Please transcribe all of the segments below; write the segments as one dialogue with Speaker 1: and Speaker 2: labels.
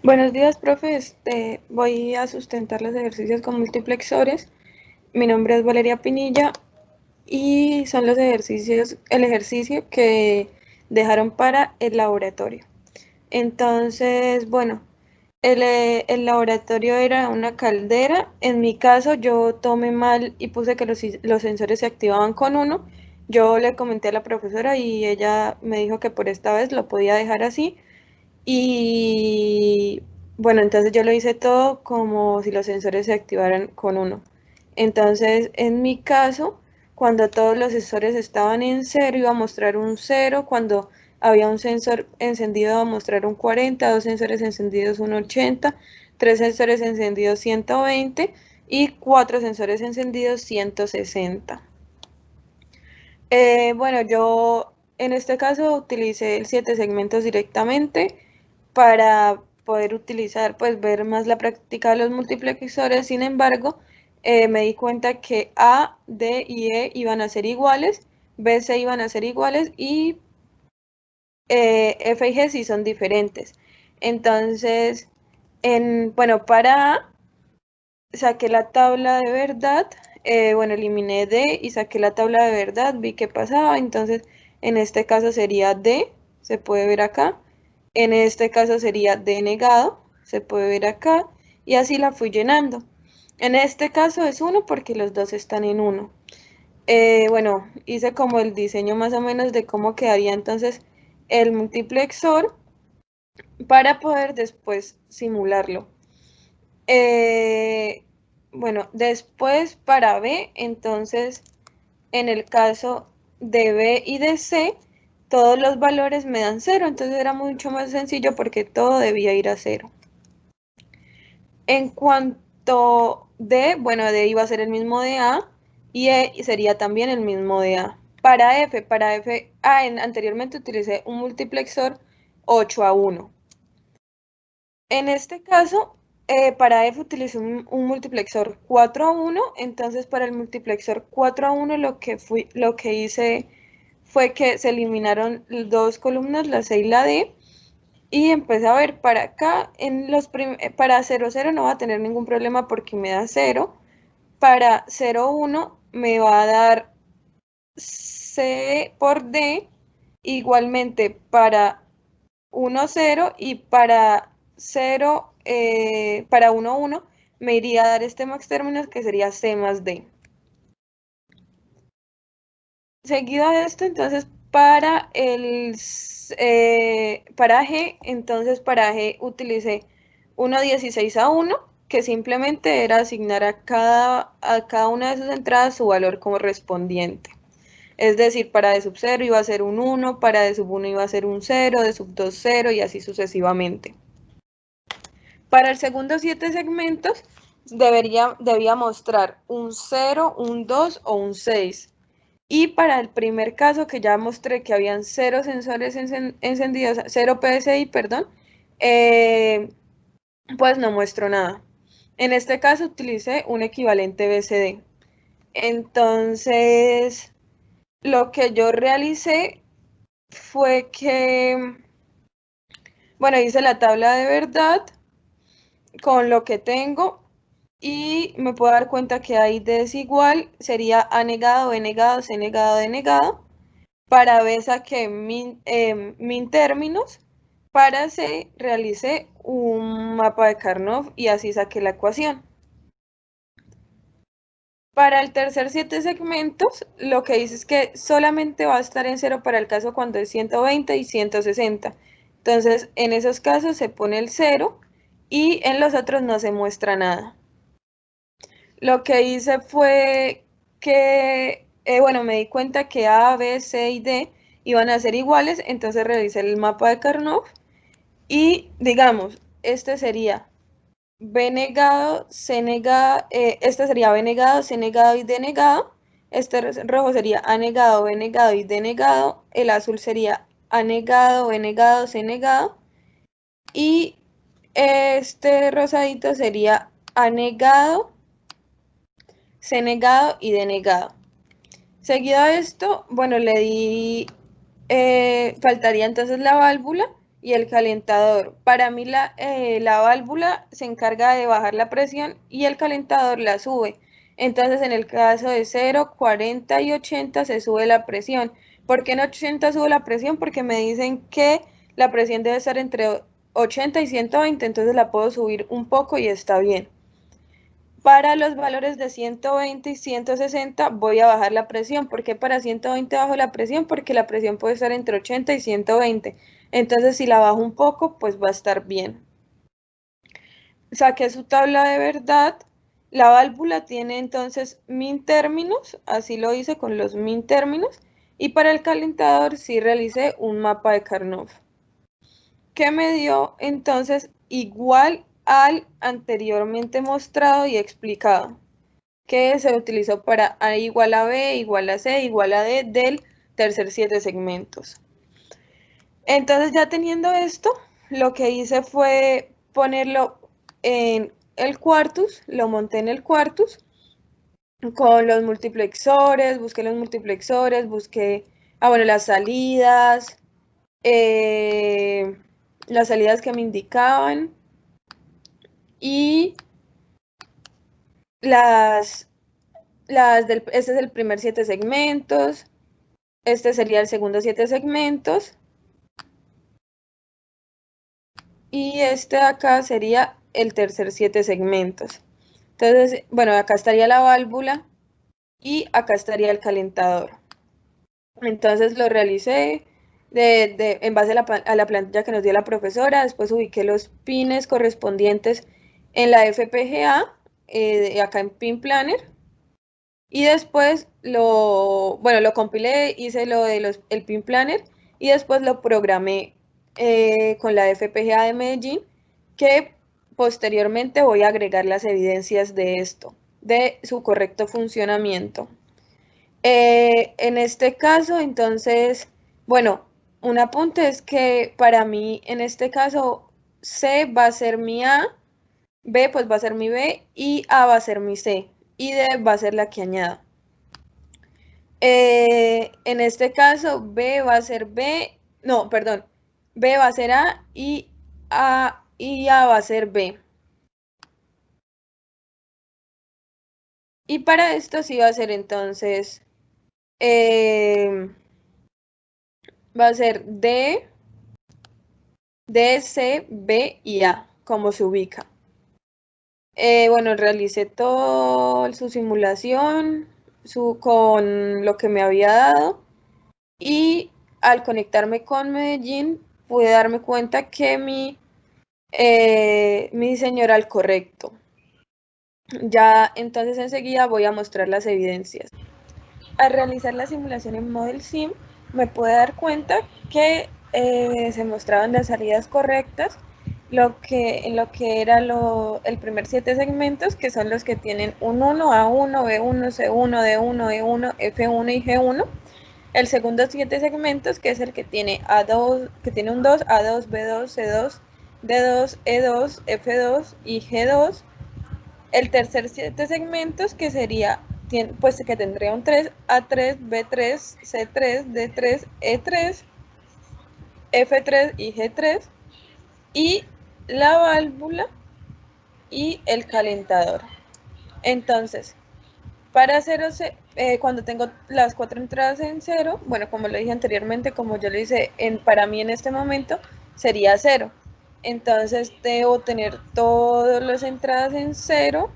Speaker 1: Buenos días, profe. Voy a sustentar los ejercicios con multiplexores. Mi nombre es Valeria Pinilla y son los ejercicios, el ejercicio que dejaron para el laboratorio. Entonces, bueno, el laboratorio era una caldera. En mi caso, yo tomé mal y puse que los sensores se activaban con 1. Yo le comenté a la profesora y ella me dijo que por esta vez lo podía dejar así. Y bueno, entonces yo lo hice todo como si los sensores se activaran con 1. Entonces, en mi caso, cuando todos los sensores estaban en 0, iba a mostrar un 0. Cuando había un sensor encendido, iba a mostrar un 40, dos sensores encendidos un 80, tres sensores encendidos 120 y cuatro sensores encendidos 160. Bueno, yo en este caso utilicé el 7 segmentos directamente para poder utilizar, pues ver más la práctica de los multiplexores. Sin embargo, me di cuenta que A, D y E iban a ser iguales, B, C iban a ser iguales y F y G sí son diferentes. Entonces, bueno, para A saqué la tabla de verdad, bueno, eliminé D y saqué la tabla de verdad, vi qué pasaba. Entonces en este caso sería D, se puede ver acá. En este caso sería D negado, se puede ver acá, y así la fui llenando. En este caso es 1 porque los dos están en 1. Bueno, hice como el diseño más o menos de cómo quedaría entonces el multiplexor para poder después simularlo. Bueno, después para B, entonces en el caso de B y de C, todos los valores me dan 0, entonces era mucho más sencillo porque todo debía ir a 0. En cuanto D, bueno, D iba a ser el mismo de A y E sería también el mismo de A. Para F, anteriormente utilicé un multiplexor 8 a 1. En este caso, para F utilicé un multiplexor 4 a 1, entonces para el multiplexor 4 a 1 lo que hice fue que se eliminaron dos columnas, la C y la D, y empecé a ver para acá, para 0, 0 no va a tener ningún problema porque me da 0, para 0, 1 me va a dar C por D, igualmente para 1, 0 y para 0, para 1, 1 me iría a dar este max términos que sería C más D. Seguido de esto, entonces para G, entonces para G utilicé 1,16 a 1, que simplemente era asignar a cada una de sus entradas su valor correspondiente. Es decir, para D sub 0 iba a ser un 1, para D sub 1 iba a ser un 0, D sub 2 0 y así sucesivamente. Para el segundo 7 segmentos debía mostrar un 0, un 2 o un 6. Y para el primer caso que ya mostré que habían 0 sensores encendidos, 0 PSI, perdón, pues no muestro nada. En este caso utilicé un equivalente BCD. Entonces, lo que yo realicé fue que, bueno, hice la tabla de verdad con lo que tengo y me puedo dar cuenta que hay desigual, sería A negado, B negado, C negado, D negado. Para B saqué min términos, para C realicé un mapa de Karnoff y así saqué la ecuación. Para el tercer 7 segmentos, lo que dice es que solamente va a estar en 0 para el caso cuando es 120 y 160. Entonces, en esos casos se pone el 0 y en los otros no se muestra nada. Lo que hice fue que, bueno, me di cuenta que A, B, C y D iban a ser iguales, entonces realicé el mapa de Karnoff y, digamos, este sería B negado, C negado, este sería B negado, C negado y D negado, este rojo sería A negado, B negado y D negado, el azul sería A negado, B negado, C negado y este rosadito sería A negado, C negado y D negado. Seguido a esto, bueno, faltaría entonces la válvula y el calentador. Para mí la válvula se encarga de bajar la presión y el calentador la sube. Entonces en el caso de 0, 40 y 80 se sube la presión. ¿Por qué en 80 sube la presión? Porque me dicen que la presión debe estar entre 80 y 120, entonces la puedo subir un poco y está bien. Para los valores de 120 y 160 voy a bajar la presión. ¿Por qué para 120 bajo la presión? Porque la presión puede estar entre 80 y 120. Entonces si la bajo un poco, pues va a estar bien. Saqué su tabla de verdad. La válvula tiene entonces min términos, así lo hice con los min términos. Y para el calentador sí realicé un mapa de Carnot, que me dio entonces igual al anteriormente mostrado y explicado, que se utilizó para A igual a B, igual a C, igual a D del tercer 7 segmentos. Entonces ya teniendo esto, lo que hice fue ponerlo en el Quartus, lo monté en el Quartus con los multiplexores, busqué, bueno, las salidas que me indicaban y este es el primer 7 segmentos, este sería el segundo 7 segmentos y este de acá sería el tercer 7 segmentos. Entonces, bueno, acá estaría la válvula y acá estaría el calentador. Entonces lo realicé en base a la plantilla que nos dio la profesora. Después ubiqué los pines correspondientes en la FPGA, acá en Pin Planner. Y después lo compilé, hice el Pin Planner y después lo programé con la FPGA de Medellín, que posteriormente voy a agregar las evidencias de esto, de su correcto funcionamiento. En este caso, entonces, bueno, un apunte es que para mí, en este caso, C va a ser mi A, B pues va a ser mi B y A va a ser mi C y D va a ser la que añada. En este caso, B va a ser B, no, perdón, B va a ser A y A va a ser B. Y para esto sí va a ser entonces, va a ser D, C, B y A, como se ubica. Bueno, realicé toda su simulación con lo que me había dado y al conectarme con Medellín pude darme cuenta que mi diseño era el correcto. Ya entonces enseguida voy a mostrar las evidencias. Al realizar la simulación en Model Sim me pude dar cuenta que se mostraban las salidas correctas en lo que era el primer 7 segmentos, que son los que tienen un 1, A1, B1, C1, D1, E1, F1 y G1. El segundo 7 segmentos, que es el que tiene A2, que tiene un 2, A2, B2, C2, D2, E2, F2 y G2. El tercer 7 segmentos, que sería, pues que tendría un 3, A3, B3, C3, D3, E3, F3 y G3. Y la válvula y el calentador. Entonces, para 0, cuando tengo las 4 entradas en 0, bueno, como lo dije anteriormente, como yo lo hice para mí en este momento, sería 0. Entonces debo tener todas las entradas en 0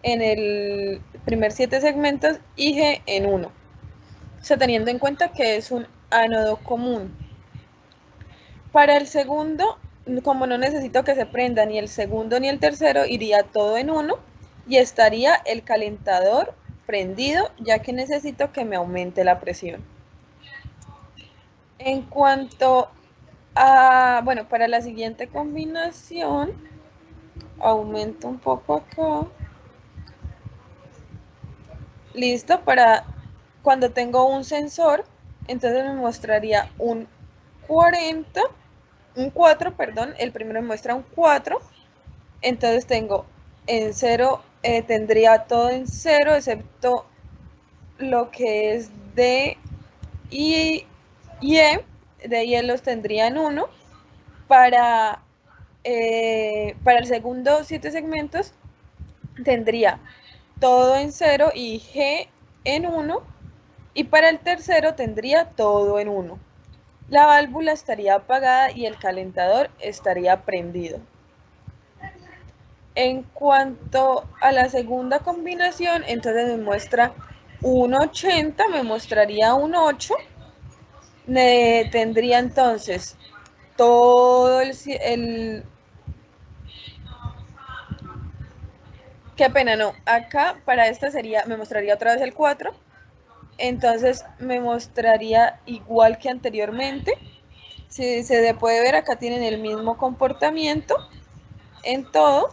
Speaker 1: en el primer 7 segmentos y G en 1. O sea, teniendo en cuenta que es un ánodo común. Para el segundo, como no necesito que se prenda ni el segundo ni el tercero, iría todo en 1 y estaría el calentador prendido, ya que necesito que me aumente la presión. En cuanto a, bueno, para la siguiente combinación, aumento un poco acá. Listo, para cuando tengo un sensor, entonces me mostraría un 4, perdón, el primero me muestra un 4, entonces tengo en 0, tendría todo en 0, excepto lo que es D y E, D y E los tendría en 1, para el segundo 7 segmentos tendría todo en 0 y G en 1, y para el tercero tendría todo en 1. La válvula estaría apagada y el calentador estaría prendido. En cuanto a la segunda combinación, entonces me muestra un 80, me mostraría un 8, tendría entonces todo qué pena, no, acá para esta sería, me mostraría otra vez el 4, entonces me mostraría igual que anteriormente. Si se puede ver, acá tienen el mismo comportamiento en todo.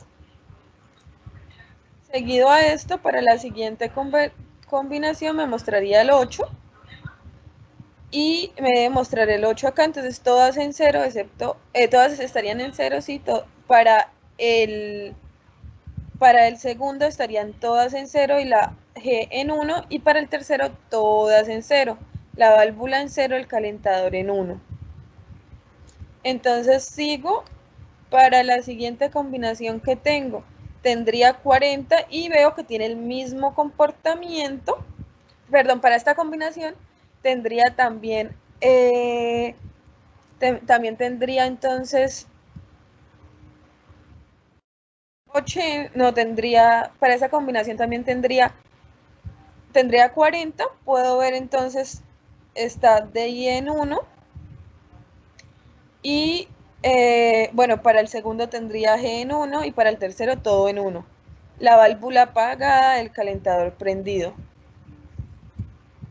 Speaker 1: Seguido a esto, para la siguiente combinación me mostraría el 8 y me debe mostrar el 8 acá, entonces todas en 0, excepto, todas estarían en 0, sí, para el segundo estarían todas en 0 y la G en 1, y para el tercero todas en 0, la válvula en 0, el calentador en 1. Entonces sigo para la siguiente combinación que tengo. Tendría 40 y veo que tiene el mismo comportamiento. Perdón, para esta combinación tendría también, también tendría entonces 8, no tendría, para esa combinación también tendría 40, puedo ver entonces está DI en 1 y bueno, para el segundo tendría G en 1 y para el tercero todo en 1. La válvula apagada, el calentador prendido.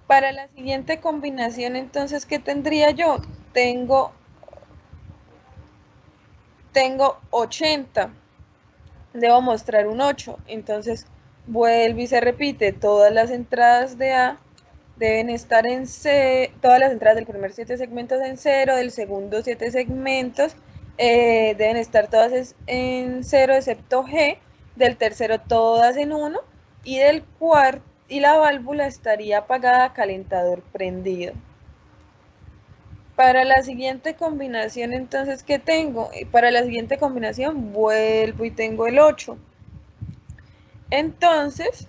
Speaker 1: Para la siguiente combinación, entonces, ¿qué tendría yo? Tengo 80. Debo mostrar un 8. Entonces, vuelve y se repite. Todas las entradas de A deben estar en C, todas las entradas del primer 7 segmentos en 0, del segundo 7 segmentos deben estar todas en 0 excepto G, del tercero todas en 1 y del cuarto, y la válvula estaría apagada, calentador prendido. Para la siguiente combinación, entonces, ¿qué tengo? Para la siguiente combinación vuelvo y tengo el 8. Entonces,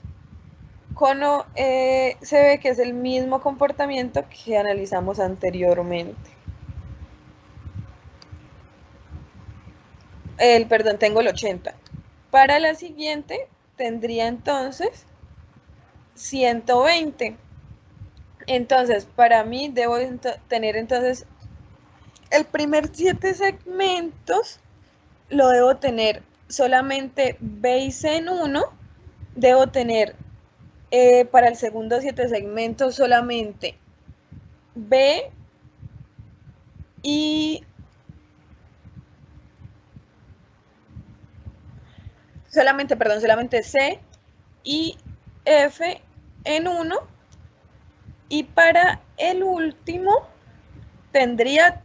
Speaker 1: se ve que es el mismo comportamiento que analizamos anteriormente. Perdón, tengo el 80. Para la siguiente tendría entonces 120. Entonces, para mí debo tener entonces el primer 7 segmentos, lo debo tener solamente B y C en 1. Debo tener para el segundo 7 segmentos solamente B y solamente C y F en 1, y para el último tendría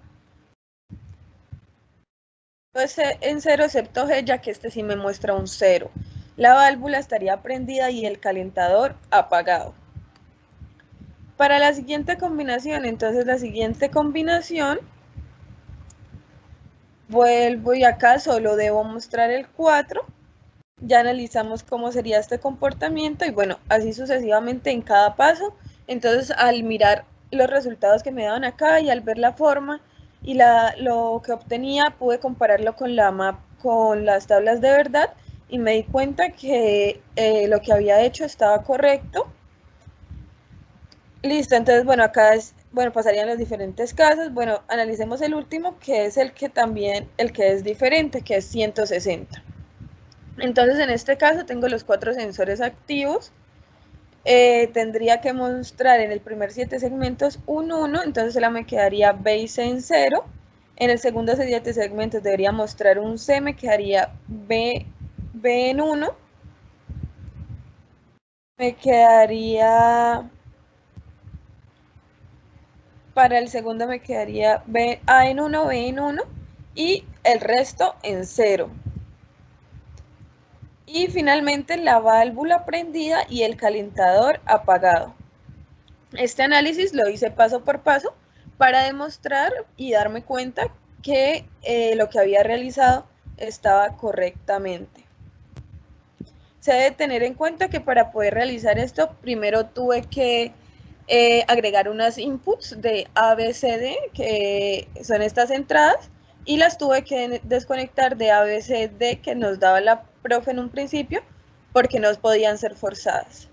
Speaker 1: en 0 excepto G, ya que este sí me muestra un 0. La válvula estaría prendida y el calentador apagado. Para la siguiente combinación, entonces la siguiente combinación, vuelvo y acá solo debo mostrar el 4. Ya analizamos cómo sería este comportamiento y bueno, así sucesivamente en cada paso. Entonces, al mirar los resultados que me daban acá y al ver la forma y lo que obtenía, pude compararlo con con las tablas de verdad y me di cuenta que lo que había hecho estaba correcto. Listo, entonces bueno, acá pasarían los diferentes casos. Bueno, analicemos el último, que es el que es diferente, que es 160. Entonces, en este caso tengo los 4 sensores activos. Tendría que mostrar en el primer 7 segmentos un 1, entonces solo me quedaría B y C en 0. En el segundo 7 segmentos debería mostrar un C, me quedaría B en 1. Me quedaría, para el segundo me quedaría A en 1, B en 1 y el resto en 0. Y finalmente la válvula prendida y el calentador apagado. Este análisis lo hice paso por paso para demostrar y darme cuenta que lo que había realizado estaba correctamente. Se debe tener en cuenta que para poder realizar esto, primero tuve que agregar unas inputs de ABCD, que son estas entradas, y las tuve que desconectar de ABCD que nos daba la profe en un principio, porque no podían ser forzadas.